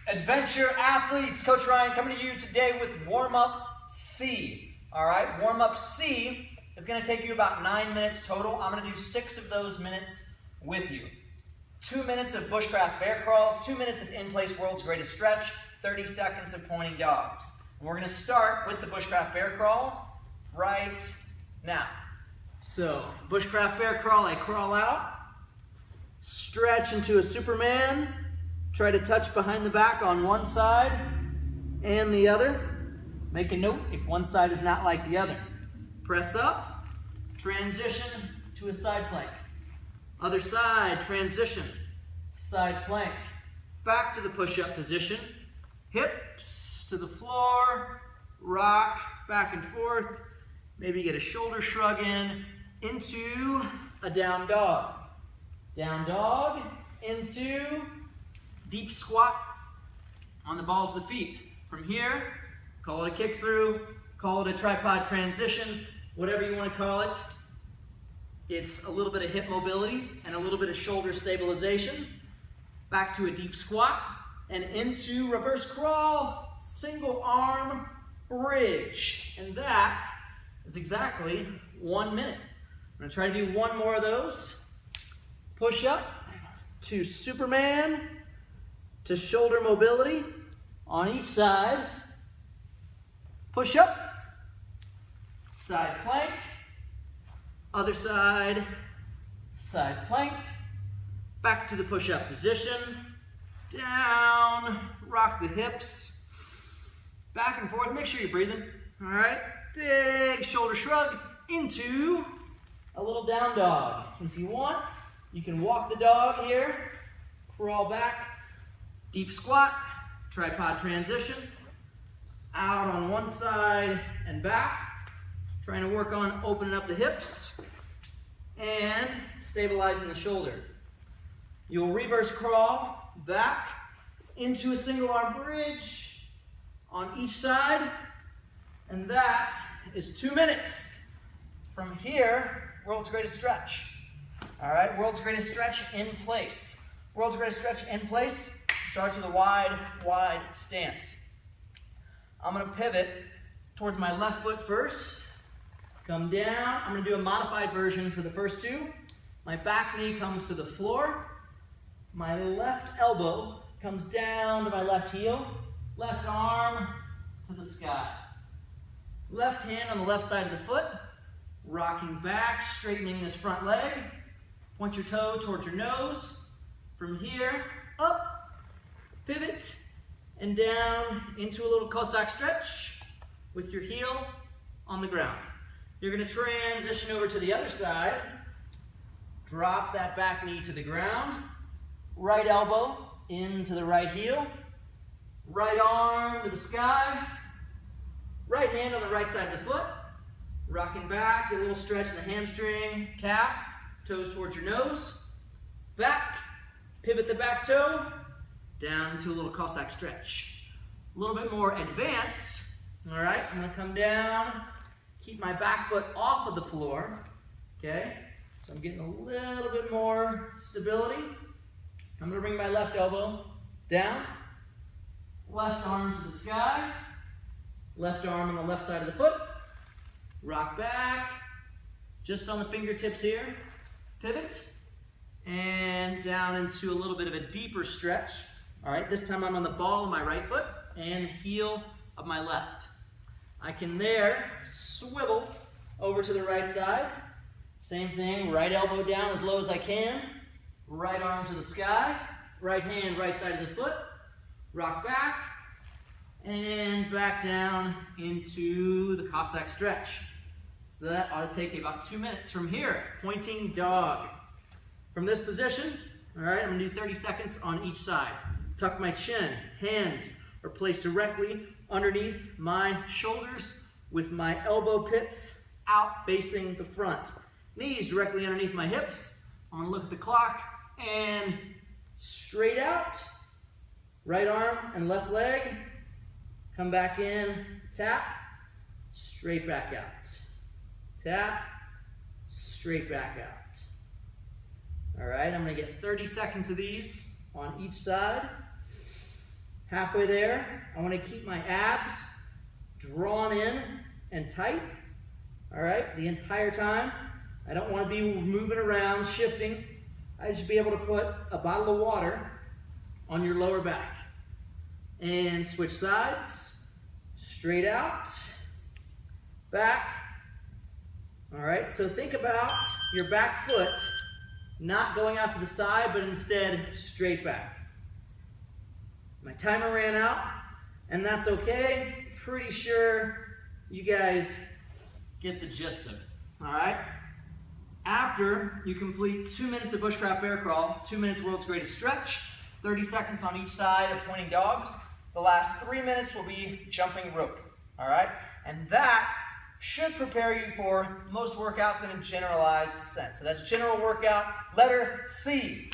Adventure athletes, Coach Ryan coming to you today with Warmup C. All right, Warmup C is going to take you about 9 minutes total. I'm going to do 6 of those minutes with you. 2 minutes of BushCraft bear crawls, 2 minutes of in-place world's greatest stretch, 30 seconds of pointing dogs. And we're going to start with the BushCraft bear crawl right now. So, BushCraft bear crawl, I crawl out, stretch into a Superman, try to touch behind the back on one side and the other. Make a note if one side is not like the other. Press up, transition to a side plank. Other side, transition, side plank. Back to the push-up position. Hips to the floor, rock back and forth. Maybe get a shoulder shrug in, into a down dog. Down dog, into deep squat on the balls of the feet. From here, call it a kick through, call it a tripod transition, whatever you want to call it. It's a little bit of hip mobility and a little bit of shoulder stabilization. Back to a deep squat and into reverse crawl, single arm bridge. And that is exactly 1 minute. I'm going to try to do one more of those. Push up to Superman, to shoulder mobility on each side. Push up, side plank, other side, side plank, back to the push-up position, down, rock the hips, back and forth, make sure you're breathing, all right? Big shoulder shrug into a little down dog. If you want, you can walk the dog here, crawl back, deep squat, tripod transition, out on one side and back, trying to work on opening up the hips and stabilizing the shoulder. You'll reverse crawl back into a single arm bridge on each side, and that is 2 minutes. From here, world's greatest stretch. All right, world's greatest stretch in place. World's greatest stretch in place starts with a wide stance. I'm going to pivot towards my left foot first. Come down. I'm going to do a modified version for the first two. My back knee comes to the floor. My left elbow comes down to my left heel. Left arm to the sky. Left hand on the left side of the foot. Rocking back, straightening this front leg. Point your toe towards your nose. From here, up, pivot, and down into a little Cossack stretch with your heel on the ground. You're going to transition over to the other side. Drop that back knee to the ground. Right elbow into the right heel. Right arm to the sky. Right hand on the right side of the foot. Rocking back, get a little stretch in the hamstring, calf, toes towards your nose. Back, pivot the back toe, down into a little Cossack stretch. A little bit more advanced, all right? I'm gonna come down, keep my back foot off of the floor, okay? So I'm getting a little bit more stability. I'm gonna bring my left elbow down, left arm to the sky, left arm on the left side of the foot, rock back, just on the fingertips here, pivot, and down into a little bit of a deeper stretch. All right, this time I'm on the ball of my right foot and the heel of my left. I can there swivel over to the right side. Same thing, right elbow down as low as I can, right arm to the sky, right hand, right side of the foot, rock back, and back down into the Cossack stretch. So that ought to take you about 2 minutes. From here, pointing dog. From this position, all right, I'm gonna do 30 seconds on each side. Tuck my chin, hands are placed directly underneath my shoulders with my elbow pits out facing the front. Knees directly underneath my hips. I'm gonna look at the clock and straight out. Right arm and left leg. Come back in, tap, straight back out. Tap, straight back out. All right, I'm gonna get 30 seconds of these on each side. Halfway there, I want to keep my abs drawn in and tight, all right, the entire time. I don't want to be moving around, shifting. I should be able to put a bottle of water on your lower back. And switch sides, straight out, back. All right, so think about your back foot not going out to the side, but instead straight back. My timer ran out, and that's okay. Pretty sure you guys get the gist of it, all right? After you complete 2 minutes of BushCraft bear crawl, 2 minutes world's greatest stretch, 30 seconds on each side of pointing dogs, the last 3 minutes will be jumping rope, all right? And that should prepare you for most workouts in a generalized sense. So that's general workout, letter C.